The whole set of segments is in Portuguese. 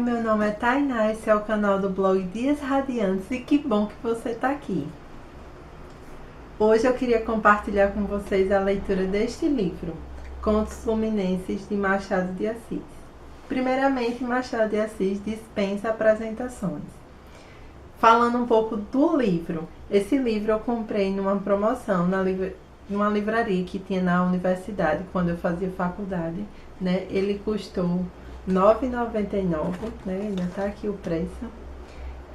meu nome é Tainá, esse é o canal do blog Dias Radiantes e que bom que você está aqui. Hoje eu queria compartilhar com vocês a leitura deste livro, Contos Fluminenses de Machado de Assis. Primeiramente, Machado de Assis dispensa apresentações. Falando um pouco do livro, esse livro eu comprei numa promoção numa livraria que tinha na universidade, quando eu fazia faculdade, né? Ele custou R$ 9,99, né? Ainda está aqui o preço.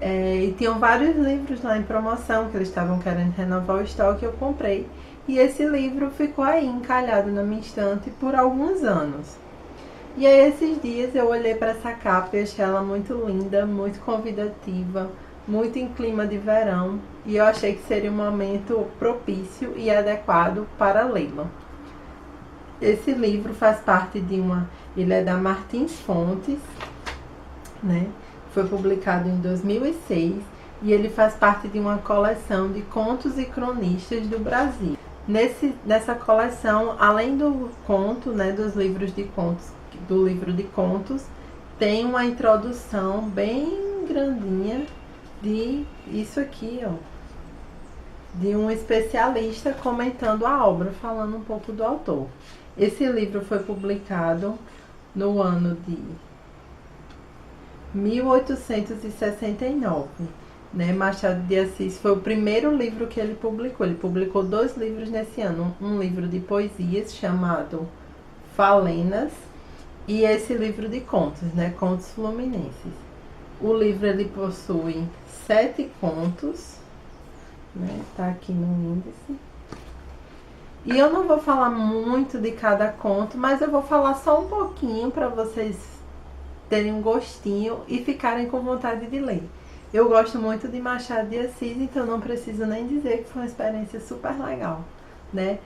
E tinham vários livros lá em promoção que eles estavam querendo renovar o estoque, eu comprei. E esse livro ficou aí encalhado na minha estante por alguns anos. E aí esses dias eu olhei para essa capa e achei ela muito linda, muito convidativa, muito em clima de verão, e eu achei que seria um momento propício e adequado para lê-lo. Esse livro faz parte de ele é da Martins Fontes, né? Foi publicado em 2006 e ele faz parte de uma coleção de contos e cronistas do Brasil. Nessa coleção, além do conto, né, dos livros de contos, do livro de contos, tem uma introdução bem grandinha de isso aqui, ó, de um especialista comentando a obra, falando um pouco do autor. Esse livro foi publicado no ano de 1869, né? Machado de Assis foi o primeiro livro que ele publicou. Ele publicou 2 livros nesse ano, um livro de poesias chamado Falenas e esse livro de contos, né? Contos Fluminenses. O livro ele possui 7 contos, né? Tá aqui no índice. E eu não vou falar muito de cada conto, mas eu vou falar só um pouquinho para vocês terem um gostinho e ficarem com vontade de ler. Eu gosto muito de Machado de Assis, então não preciso nem dizer que foi uma experiência super legal, né?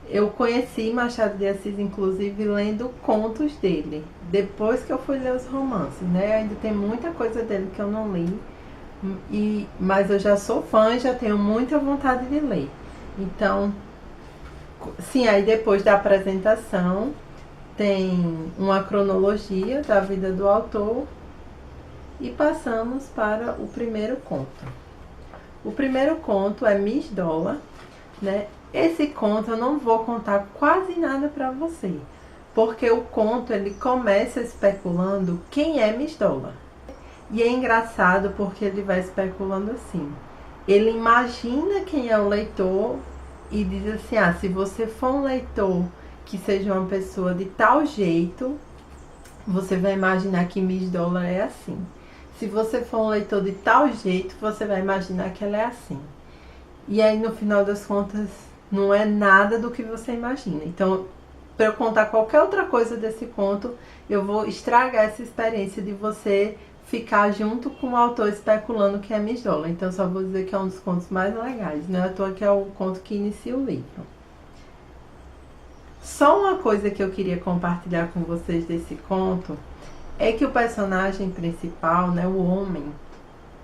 Eu conheci Machado de Assis, inclusive, lendo contos dele, depois que eu fui ler os romances, né? Ainda tem muita coisa dele que eu não li, mas eu já sou fã e já tenho muita vontade de ler. Então, sim, aí depois da apresentação tem uma cronologia da vida do autor e passamos para o primeiro conto. O primeiro conto é Miss Dollar, né? Esse conto eu não vou contar quase nada para você, porque o conto ele começa especulando quem é Miss Dollar. E é engraçado porque ele vai especulando assim. Ele imagina quem é o leitor e diz assim, se você for um leitor que seja uma pessoa de tal jeito, você vai imaginar que Miss Dollar é assim. Se você for um leitor de tal jeito, você vai imaginar que ela é assim. E aí, no final das contas, não é nada do que você imagina. Então, para eu contar qualquer outra coisa desse conto, eu vou estragar essa experiência de você ficar junto com o autor especulando que é Miss Dollar. Então, só vou dizer que é um dos contos mais legais. Não é à toa que é o conto que inicia o livro. Só uma coisa que eu queria compartilhar com vocês desse conto é que o personagem principal, né, o homem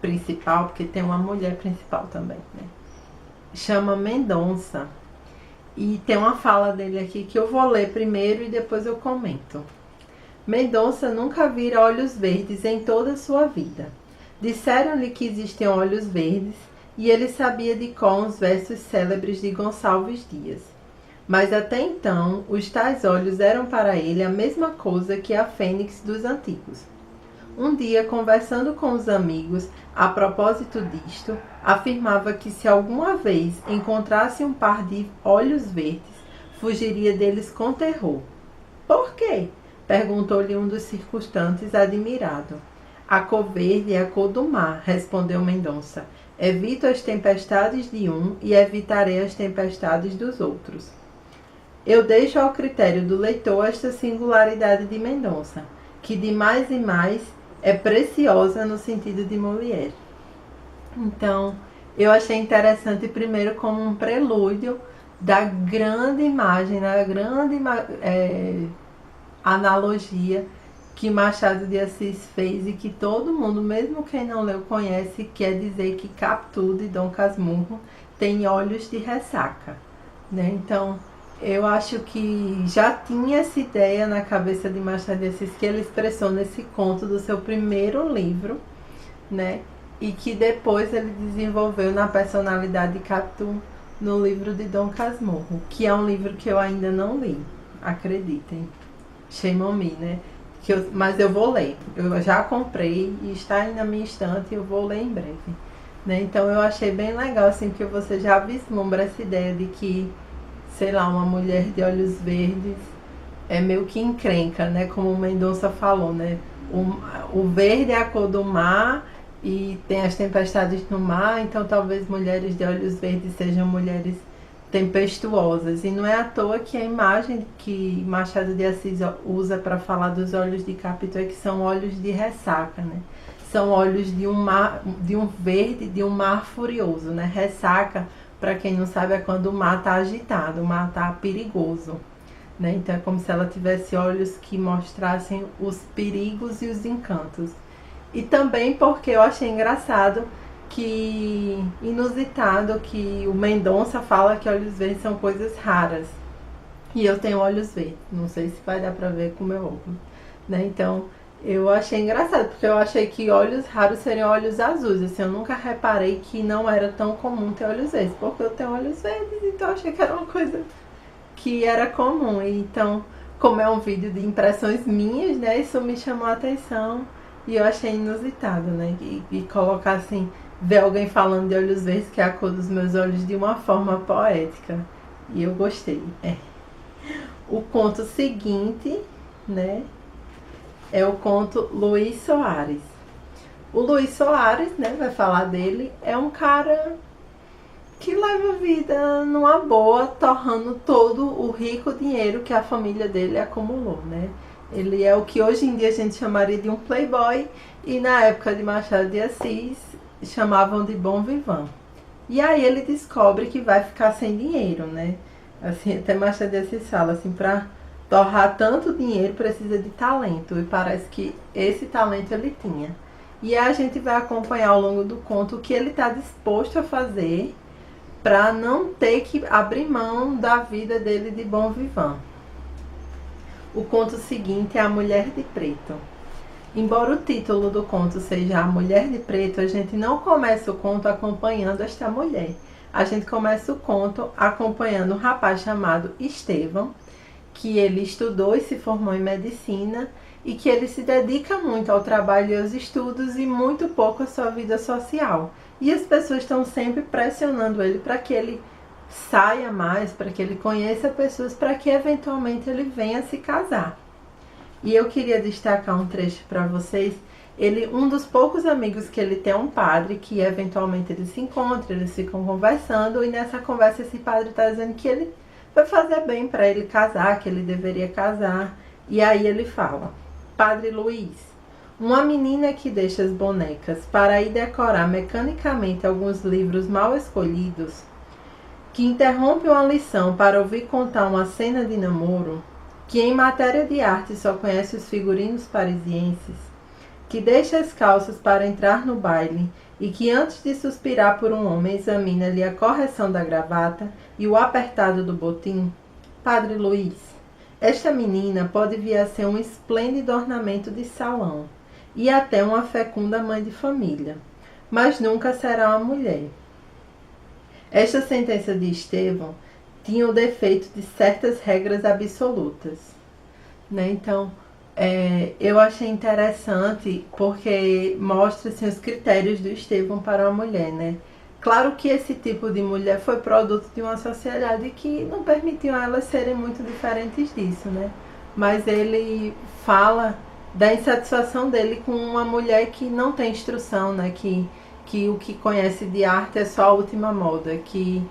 principal, porque tem uma mulher principal também, né, chama Mendonça. E tem uma fala dele aqui que eu vou ler primeiro e depois eu comento. Mendonça nunca vira olhos verdes em toda a sua vida. Disseram-lhe que existem olhos verdes e ele sabia de cor os versos célebres de Gonçalves Dias. Mas até então, os tais olhos eram para ele a mesma coisa que a fênix dos antigos. Um dia, conversando com os amigos, a propósito disto, afirmava que se alguma vez encontrasse um par de olhos verdes, fugiria deles com terror. Por quê? Perguntou-lhe um dos circunstantes, admirado. A cor verde é a cor do mar, respondeu Mendonça. Evito as tempestades de um e evitarei as tempestades dos outros. Eu deixo ao critério do leitor esta singularidade de Mendonça, que de mais e mais é preciosa no sentido de Molière. Então, eu achei interessante primeiro como um prelúdio da grande imagem, da grande analogia que Machado de Assis fez e que todo mundo, mesmo quem não leu, conhece, quer dizer que Capitu de Dom Casmurro tem olhos de ressaca, né? Então, Eu acho que já tinha essa ideia na cabeça de Machado de Assis que ele expressou nesse conto do seu primeiro livro, né? E que depois ele desenvolveu na personalidade de Capitu no livro de Dom Casmurro, que é um livro que eu ainda não li, acreditem. Shame on me, né? Mas eu vou ler. Eu já comprei e está aí na minha estante e eu vou ler em breve. Né? Então eu achei bem legal, assim, que você já vislumbra essa ideia de que, sei lá, uma mulher de olhos verdes é meio que encrenca, né? Como o Mendonça falou, né? O verde é a cor do mar e tem as tempestades no mar, então talvez mulheres de olhos verdes sejam mulheres tempestuosas. E não é à toa que a imagem que Machado de Assis usa para falar dos olhos de Capitu é que são olhos de ressaca, né? São olhos de um mar, de um verde, de um mar furioso, né? Ressaca, para quem não sabe, é quando o mar está agitado, o mar está perigoso. Né? Então é como se ela tivesse olhos que mostrassem os perigos e os encantos. E também porque eu achei engraçado que, inusitado, que o Mendonça fala que olhos verdes são coisas raras. E eu tenho olhos verdes, não sei se vai dar pra ver com o meu óculos. Né? Então eu achei engraçado, porque eu achei que olhos raros seriam olhos azuis. Assim, eu nunca reparei que não era tão comum ter olhos verdes, porque eu tenho olhos verdes, então eu achei que era uma coisa que era comum. Então, como é um vídeo de impressões minhas, né, isso me chamou a atenção e eu achei inusitado, né, e colocar assim, ver alguém falando de olhos verdes, que é a cor dos meus olhos, de uma forma poética, e eu gostei. O conto seguinte, né, é o conto Luís Soares. O Luís Soares, né, vai falar dele, é um cara que leva a vida numa boa, torrando todo o rico dinheiro que a família dele acumulou, né? Ele é o que hoje em dia a gente chamaria de um playboy e na época de Machado de Assis chamavam de bom vivant. E aí ele descobre que vai ficar sem dinheiro, né? Assim, até Machado de Assis fala assim, para torrar tanto dinheiro precisa de talento, e parece que esse talento ele tinha. E a gente vai acompanhar ao longo do conto o que ele está disposto a fazer para não ter que abrir mão da vida dele de bom vivant. O conto seguinte é A Mulher de Preto. Embora o título do conto seja A Mulher de Preto, a gente não começa o conto acompanhando esta mulher. A gente começa o conto acompanhando um rapaz chamado Estevão, que ele estudou e se formou em medicina e que ele se dedica muito ao trabalho e aos estudos e muito pouco à sua vida social. E as pessoas estão sempre pressionando ele para que ele saia mais, para que ele conheça pessoas, para que eventualmente ele venha se casar. E eu queria destacar um trecho para vocês. Um dos poucos amigos que ele tem é um padre, que eventualmente eles se encontram, eles ficam conversando, e nessa conversa esse padre está dizendo que ele vai fazer bem para ele casar, que ele deveria casar. E aí ele fala: Padre Luiz, uma menina que deixa as bonecas para ir decorar mecanicamente alguns livros mal escolhidos, que interrompe uma lição para ouvir contar uma cena de namoro, que em matéria de arte só conhece os figurinos parisienses, que deixa as calças para entrar no baile e que antes de suspirar por um homem examina-lhe a correção da gravata e o apertado do botim. Padre Luiz, esta menina pode vir a ser um esplêndido ornamento de salão e até uma fecunda mãe de família, mas nunca será uma mulher. Esta sentença de Estevão tinha o defeito de certas regras absolutas. Né? Então, eu achei interessante porque mostra assim, os critérios do Estevão para uma mulher. Né? Claro que esse tipo de mulher foi produto de uma sociedade que não permitiu elas serem muito diferentes disso. Né? Mas ele fala da insatisfação dele com uma mulher que não tem instrução, né? Que o que conhece de arte é só a última moda, que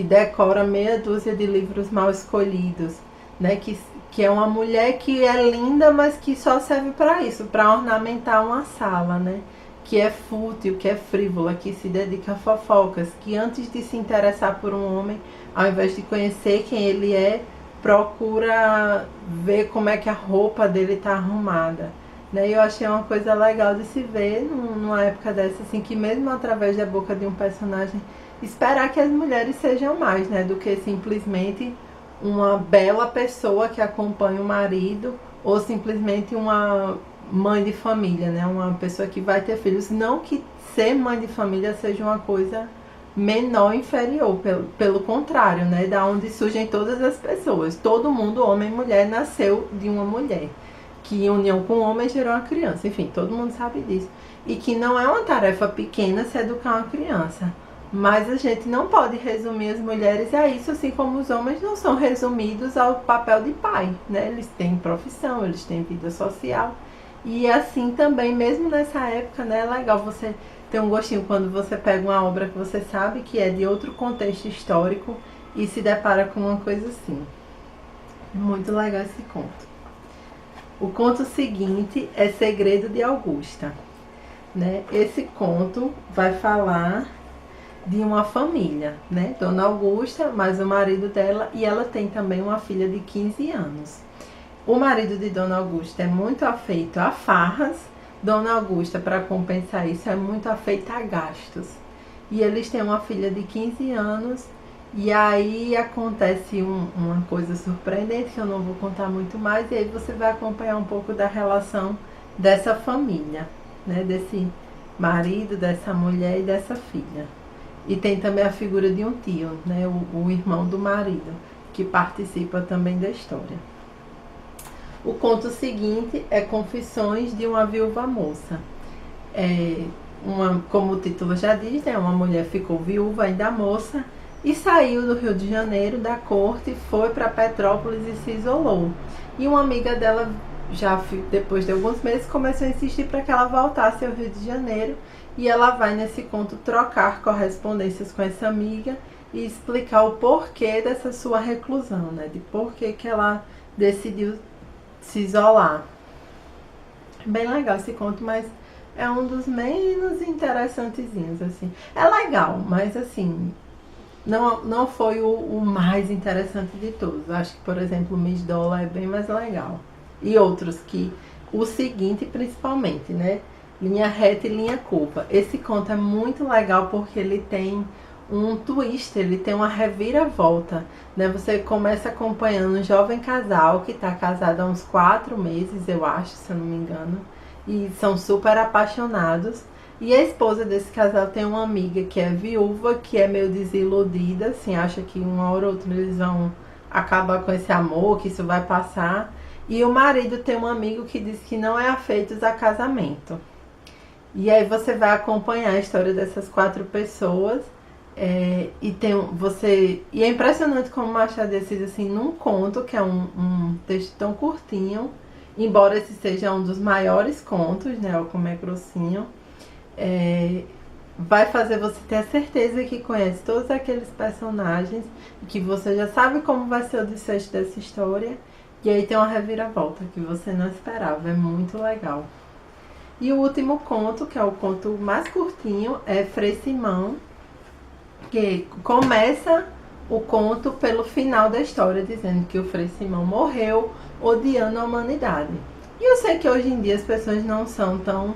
decora meia dúzia de livros mal escolhidos, né? Que é uma mulher que é linda, mas que só serve para isso, para ornamentar uma sala, né? Que é fútil, que é frívola, que se dedica a fofocas, que antes de se interessar por um homem, ao invés de conhecer quem ele é, procura ver como é que a roupa dele está arrumada. Né? Eu achei uma coisa legal de se ver numa época dessa, assim, que mesmo através da boca de um personagem, esperar que as mulheres sejam mais, né, do que simplesmente uma bela pessoa que acompanha o marido, ou simplesmente uma mãe de família, né? Uma pessoa que vai ter filhos. Não que ser mãe de família seja uma coisa menor, inferior, pelo contrário, né? Da onde surgem todas as pessoas. Todo mundo, homem e mulher, nasceu de uma mulher, que em união com o homem gerou uma criança. Enfim, todo mundo sabe disso. E que não é uma tarefa pequena se educar uma criança. Mas a gente não pode resumir as mulheres a isso, assim como os homens não são resumidos ao papel de pai, né? Eles têm profissão, eles têm vida social. E assim também, mesmo nessa época, né, é legal você ter um gostinho quando você pega uma obra que você sabe que é de outro contexto histórico e se depara com uma coisa assim. Muito legal esse conto. O conto seguinte é Segredo de Augusta, né? Esse conto vai falar de uma família, né? Dona Augusta, mais o marido dela, e ela tem também uma filha de 15 anos. O marido de Dona Augusta é muito afeito a farras. Dona Augusta, para compensar isso, é muito afeita a gastos. E eles têm uma filha de 15 anos, e aí acontece uma coisa surpreendente, que eu não vou contar muito mais, e aí você vai acompanhar um pouco da relação dessa família, né? Desse marido, dessa mulher e dessa filha. E tem também a figura de um tio, né? O irmão do marido, que participa também da história. O conto seguinte é Confissões de uma Viúva Moça. Como o título já diz, né? Uma mulher ficou viúva ainda moça e saiu do Rio de Janeiro, da corte, foi para Petrópolis e se isolou. E uma amiga dela, já depois de alguns meses, começou a insistir para que ela voltasse ao Rio de Janeiro. E ela vai nesse conto trocar correspondências com essa amiga e explicar o porquê dessa sua reclusão, né? De porquê que ela decidiu se isolar. Bem legal esse conto, mas é um dos menos interessantezinhos, assim. É legal, mas assim, não foi o mais interessante de todos. Acho que, por exemplo, o Miss Dollar é bem mais legal. E outros que, o seguinte principalmente, né? Linha Reta e Linha Curva. Esse conto é muito legal porque ele tem um twist, ele tem uma reviravolta, né? Você começa acompanhando um jovem casal que está casado há uns 4 meses, eu acho, se eu não me engano, e são super apaixonados. E a esposa desse casal tem uma amiga que é viúva, que é meio desiludida, assim, acha que uma hora ou outra eles vão acabar com esse amor, que isso vai passar. E o marido tem um amigo que diz que não é afeitos a casamento. E aí você vai acompanhar a história dessas 4 pessoas. E é impressionante como Machado de Assis, assim, num conto, que é um texto tão curtinho, embora esse seja um dos maiores contos, né, como é grossinho, vai fazer você ter a certeza que conhece todos aqueles personagens, que você já sabe como vai ser o desfecho dessa história, e aí tem uma reviravolta que você não esperava, é muito legal. E o último conto, que é o conto mais curtinho, é Frei Simão, que começa o conto pelo final da história, dizendo que o Frei Simão morreu odiando a humanidade. E eu sei que hoje em dia as pessoas não são tão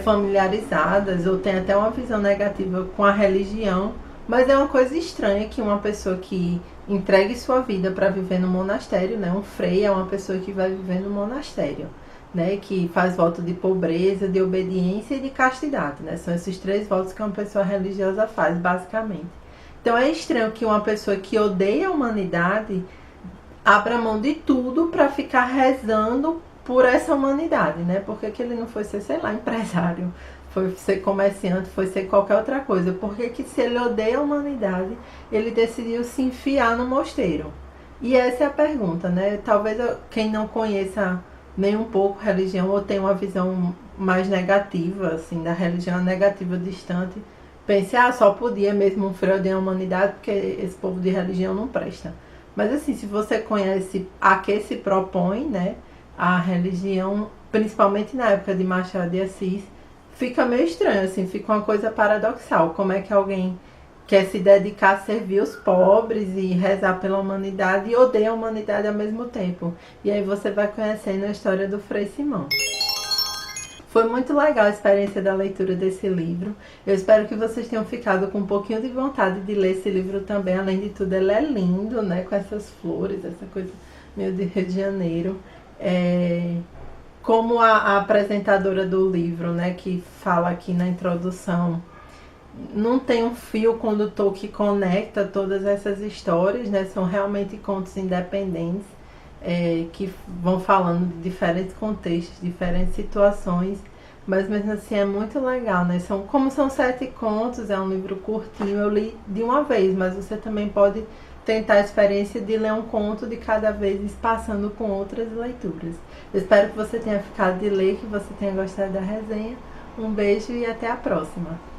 familiarizadas, ou têm até uma visão negativa com a religião, mas é uma coisa estranha que uma pessoa que entregue sua vida para viver no monastério, né? Um frei é uma pessoa que vai viver no monastério, né, que faz voto de pobreza, de obediência e de castidade, né? São esses 3 votos que uma pessoa religiosa faz, basicamente. Então é estranho que uma pessoa que odeia a humanidade abra mão de tudo para ficar rezando por essa humanidade, né? Por que ele não foi ser, sei lá, empresário, foi ser comerciante, foi ser qualquer outra coisa? Porque se ele odeia a humanidade, ele decidiu se enfiar no mosteiro? E essa é a pergunta, né? Talvez quem não conheça nem um pouco religião, ou tem uma visão mais negativa, assim, da religião, negativa, distante, pense, só podia mesmo um frei odiar a humanidade, porque esse povo de religião não presta. Mas assim, se você conhece a que se propõe, né, a religião, principalmente na época de Machado de Assis, fica meio estranho, assim, fica uma coisa paradoxal. Como é que alguém quer se dedicar a servir os pobres e rezar pela humanidade e odeia a humanidade ao mesmo tempo? E aí você vai conhecendo a história do Frei Simão. Foi muito legal a experiência da leitura desse livro. Eu espero que vocês tenham ficado com um pouquinho de vontade de ler esse livro também. Além de tudo, ele é lindo, né? Com essas flores, essa coisa meio de Rio de Janeiro. Como a apresentadora do livro, né, que fala aqui na introdução, não tem um fio condutor que conecta todas essas histórias, né? São realmente contos independentes, que vão falando de diferentes contextos, diferentes situações, mas mesmo assim é muito legal, né? Como são 7 contos, é um livro curtinho, eu li de uma vez, mas você também pode tentar a experiência de ler um conto de cada vez, passando com outras leituras. Eu espero que você tenha ficado de ler, que você tenha gostado da resenha. Um beijo e até a próxima!